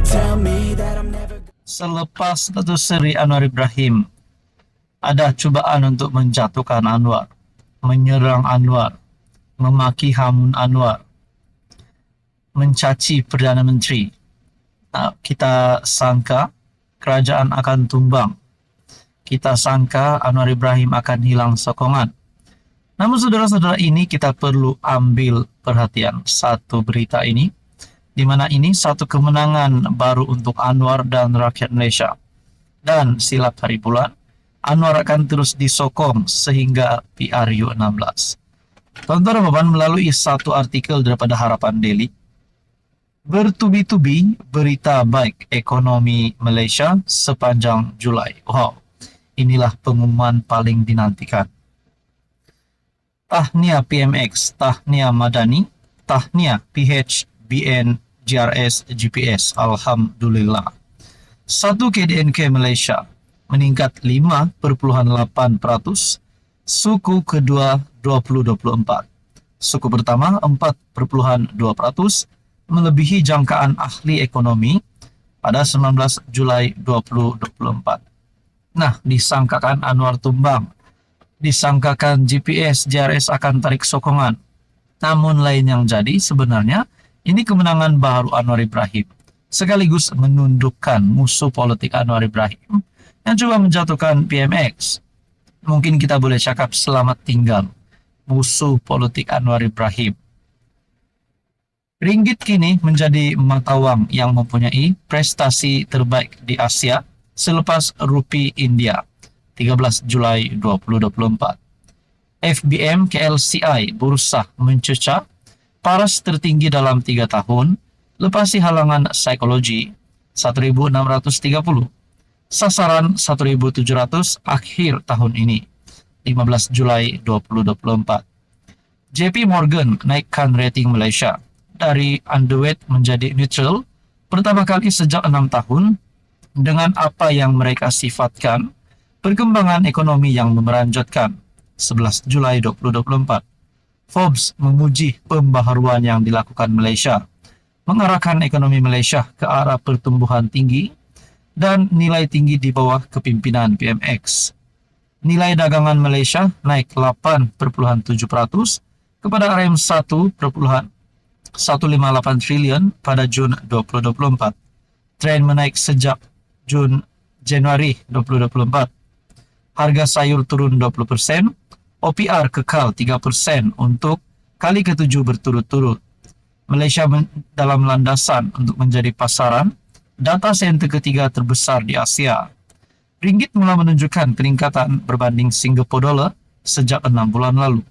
tell me that I'm never. Selepas Datuk Seri Anwar Ibrahim, ada cubaan untuk menjatuhkan Anwar, menyerang Anwar, memaki hamun Anwar, mencaci Perdana Menteri. Kita sangka kerajaan akan tumbang. Kita sangka Anwar Ibrahim akan hilang sokongan. Namun saudara-saudara, ini kita perlu ambil perhatian satu berita ini, di mana ini satu kemenangan baru untuk Anwar dan rakyat Malaysia. Dan silap hari bulan, Anwar akan terus disokong sehingga PRU 16. Tuan-tuan dan puan, melalui satu artikel daripada Harapan Daily, bertubi-tubi berita baik ekonomi Malaysia sepanjang Julai. Wow, inilah pengumuman paling dinantikan. Tahniah PMX, tahniah Madani, tahniah PH, BN, GRS, GPS. Alhamdulillah. 1 KDNK Malaysia meningkat 5,8%, suku kedua 2024. Suku pertama 4,2%, melebihi jangkaan ahli ekonomi pada 19 Julai 2024. Nah, disangkakan Anwar tumbang, disangkakan GPS, JRS akan tarik sokongan. Namun lain yang jadi sebenarnya, ini kemenangan baru Anwar Ibrahim, sekaligus menundukkan musuh politik Anwar Ibrahim yang coba menjatuhkan PMX. Mungkin kita boleh cakap selamat tinggal musuh politik Anwar Ibrahim. Ringgit kini menjadi mata wang yang mempunyai prestasi terbaik di Asia selepas Rupi India 13 Julai 2024. FBM KLCI Bursa mencecah paras tertinggi dalam 3 tahun, lepasi halangan psikologi 1.630. Sasaran 1.700 akhir tahun ini, 15 Julai 2024. JP Morgan naikkan rating Malaysia dari underweight menjadi neutral pertama kali sejak 6 tahun dengan apa yang mereka sifatkan perkembangan ekonomi yang memeranjatkan, 11 Julai 2024. Forbes memuji pembaharuan yang dilakukan Malaysia, mengarahkan ekonomi Malaysia ke arah pertumbuhan tinggi dan nilai tinggi di bawah kepimpinan PMX. Nilai dagangan Malaysia naik 8,7% kepada RM1,158 triliun pada Jun 2024. Tren menaik sejak Januari 2024. Harga sayur turun 20%, OPR kekal 3% untuk kali ke-7 berturut-turut. Malaysia dalam landasan untuk menjadi pasaran data center ketiga terbesar di Asia. Ringgit mula menunjukkan peningkatan berbanding Singapore dollar sejak 6 bulan lalu.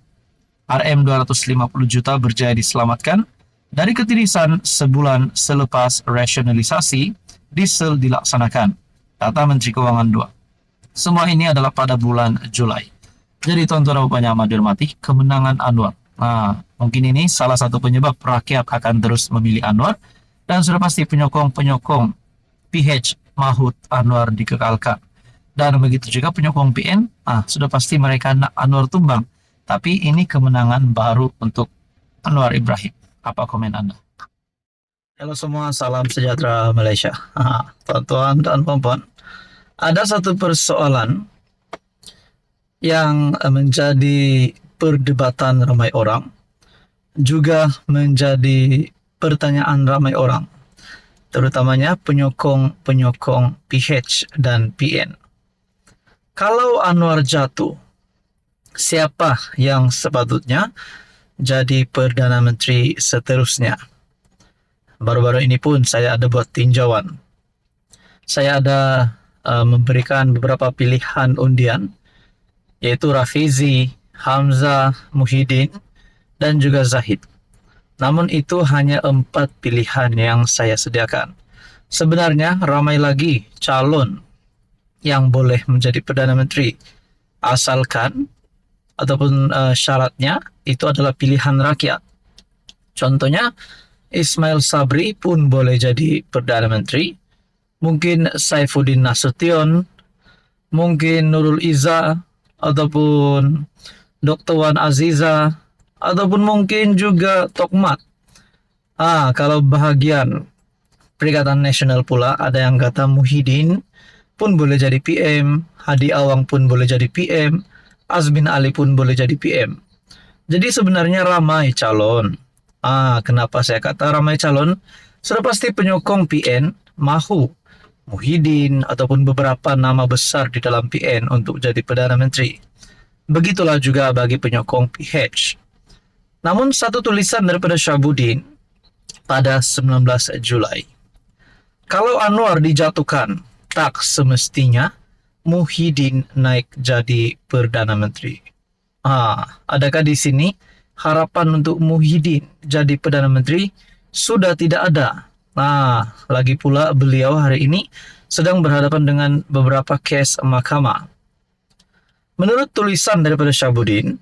RM250 juta berjaya diselamatkan dari ketirisan sebulan selepas rasionalisasi diesel dilaksanakan, kata Menteri Kewangan 2. Semua ini adalah pada bulan Julai. Jadi tuan-tuan dan puan yang amat dihormati, kemenangan Anwar. Nah, mungkin ini salah satu penyebab rakyat akan terus memilih Anwar, dan sudah pasti penyokong-penyokong PH Mahfud Anwar dikekalkan. Dan begitu juga penyokong PN, sudah pasti mereka nak Anwar tumbang. Tapi ini kemenangan baru untuk Anwar Ibrahim. Apa komen Anda? Halo semua, salam sejahtera Malaysia. Tuan-tuan dan puan-puan, ada satu persoalan yang menjadi perdebatan ramai orang, juga menjadi pertanyaan ramai orang, terutamanya penyokong-penyokong PH dan PN. Kalau Anwar jatuh, siapa yang sepatutnya jadi Perdana Menteri seterusnya? Baru-baru ini pun saya ada buat tinjauan. Saya ada memberikan beberapa pilihan undian, yaitu Rafizi, Hamzah, Muhyiddin, dan juga Zahid. Namun itu hanya 4 pilihan yang saya sediakan. Sebenarnya ramai lagi calon yang boleh menjadi Perdana Menteri, asalkan ataupun syaratnya itu adalah pilihan rakyat. Contohnya Ismail Sabri pun boleh jadi Perdana Menteri, mungkin Saifuddin Nasution, mungkin Nurul Izzah, ataupun Dr. Wan Aziza, ataupun mungkin juga Tokmat. Kalau bahagian Perikatan Nasional pula ada yang kata Muhyiddin pun boleh jadi PM, Hadi Awang pun boleh jadi PM, Azmin Ali pun boleh jadi PM. Jadi sebenarnya ramai calon. Kenapa saya kata ramai calon? Sudah pasti penyokong PN mahu Muhyiddin ataupun beberapa nama besar di dalam PN untuk jadi Perdana Menteri. Begitulah juga bagi penyokong PH. Namun satu tulisan daripada Syahabuddin pada 19 Julai. Kalau Anwar dijatuhkan, tak semestinya Muhyiddin naik jadi Perdana Menteri. Adakah di sini harapan untuk Muhyiddin jadi Perdana Menteri sudah tidak ada? Lagi pula beliau hari ini sedang berhadapan dengan beberapa kes mahkamah. Menurut tulisan daripada Syahabuddin,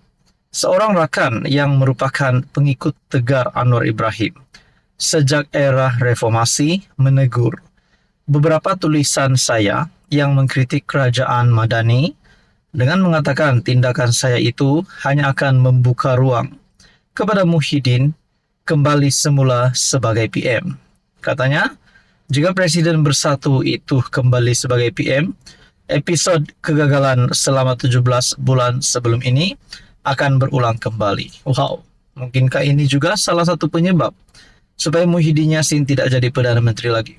seorang rakan yang merupakan pengikut tegar Anwar Ibrahim sejak era reformasi menegur beberapa tulisan saya yang mengkritik kerajaan Madani dengan mengatakan tindakan saya itu hanya akan membuka ruang kepada Muhyiddin kembali semula sebagai PM. Katanya, jika Presiden Bersatu itu kembali sebagai PM, episod kegagalan selama 17 bulan sebelum ini akan berulang kembali. Wow, mungkinkah ini juga salah satu penyebab supaya Muhyiddin Yassin tidak jadi Perdana Menteri lagi?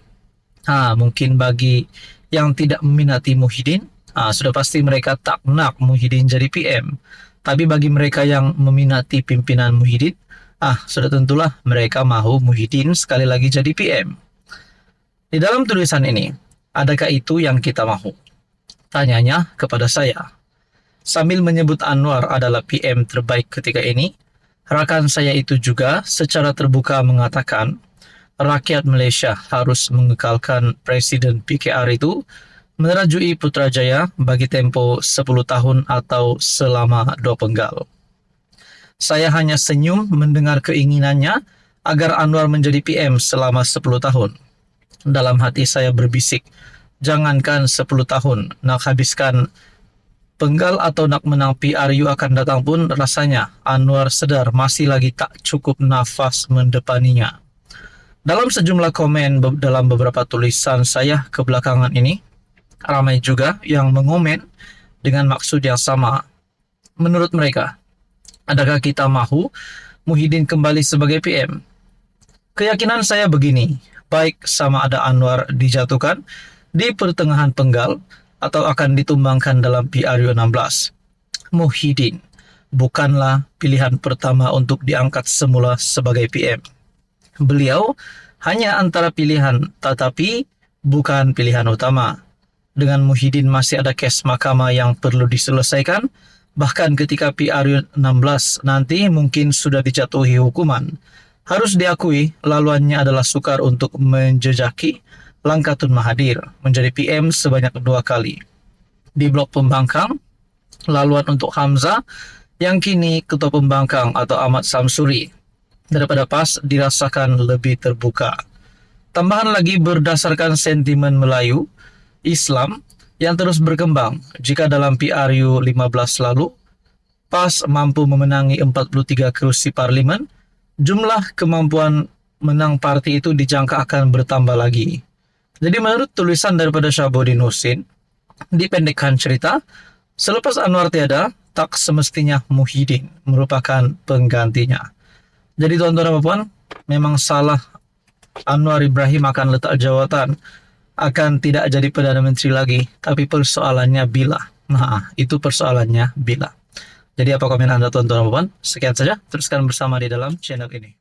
Mungkin bagi yang tidak meminati Muhyiddin, sudah pasti mereka tak nak Muhyiddin jadi PM. Tapi bagi mereka yang meminati pimpinan Muhyiddin, sudah tentulah mereka mahu Muhyiddin sekali lagi jadi PM. Di dalam tulisan ini, adakah itu yang kita mahu? Tanyanya kepada saya. Sambil menyebut Anwar adalah PM terbaik ketika ini, rakan saya itu juga secara terbuka mengatakan rakyat Malaysia harus mengekalkan Presiden PKR itu menerajui Putrajaya bagi tempoh 10 tahun atau selama 2 penggal. Saya hanya senyum mendengar keinginannya agar Anwar menjadi PM selama 10 tahun. Dalam hati saya berbisik, jangankan 10 tahun, nak habiskan penggal atau nak menang PRU akan datang pun rasanya Anwar sedar masih lagi tak cukup nafas mendepaninya. Dalam sejumlah komen dalam beberapa tulisan saya kebelakangan ini, ramai juga yang mengomen dengan maksud yang sama. Menurut mereka, adakah kita mahu Muhyiddin kembali sebagai PM? Keyakinan saya begini, baik sama ada Anwar dijatuhkan di pertengahan penggal atau akan ditumbangkan dalam PRU 16. Muhyiddin bukanlah pilihan pertama untuk diangkat semula sebagai PM. Beliau hanya antara pilihan, tetapi bukan pilihan utama. Dengan Muhyiddin masih ada kes mahkamah yang perlu diselesaikan, bahkan ketika PRU 16 nanti mungkin sudah dijatuhi hukuman. Harus diakui, laluannya adalah sukar untuk menjejaki langkah Tun Mahathir menjadi PM sebanyak 2 kali. Di blok pembangkang, laluan untuk Hamzah yang kini Ketua Pembangkang atau Ahmad Samsuri daripada PAS dirasakan lebih terbuka. Tambahan lagi berdasarkan sentimen Melayu, Islam yang terus berkembang. Jika dalam PRU 15 lalu, PAS mampu memenangi 43 kursi parlimen, jumlah kemampuan menang parti itu dijangka akan bertambah lagi. Jadi menurut tulisan daripada Syahabuddin Husin, dipendekkan cerita, selepas Anwar tiada, tak semestinya Muhyiddin merupakan penggantinya. Jadi tuan-tuan dan puan, memang salah Anwar Ibrahim akan letak jawatan, akan tidak jadi Perdana Menteri lagi, tapi persoalannya bila. Itu persoalannya bila. Jadi apa komen Anda tuan-tuan dan puan? Sekian saja, teruskan bersama di dalam channel ini.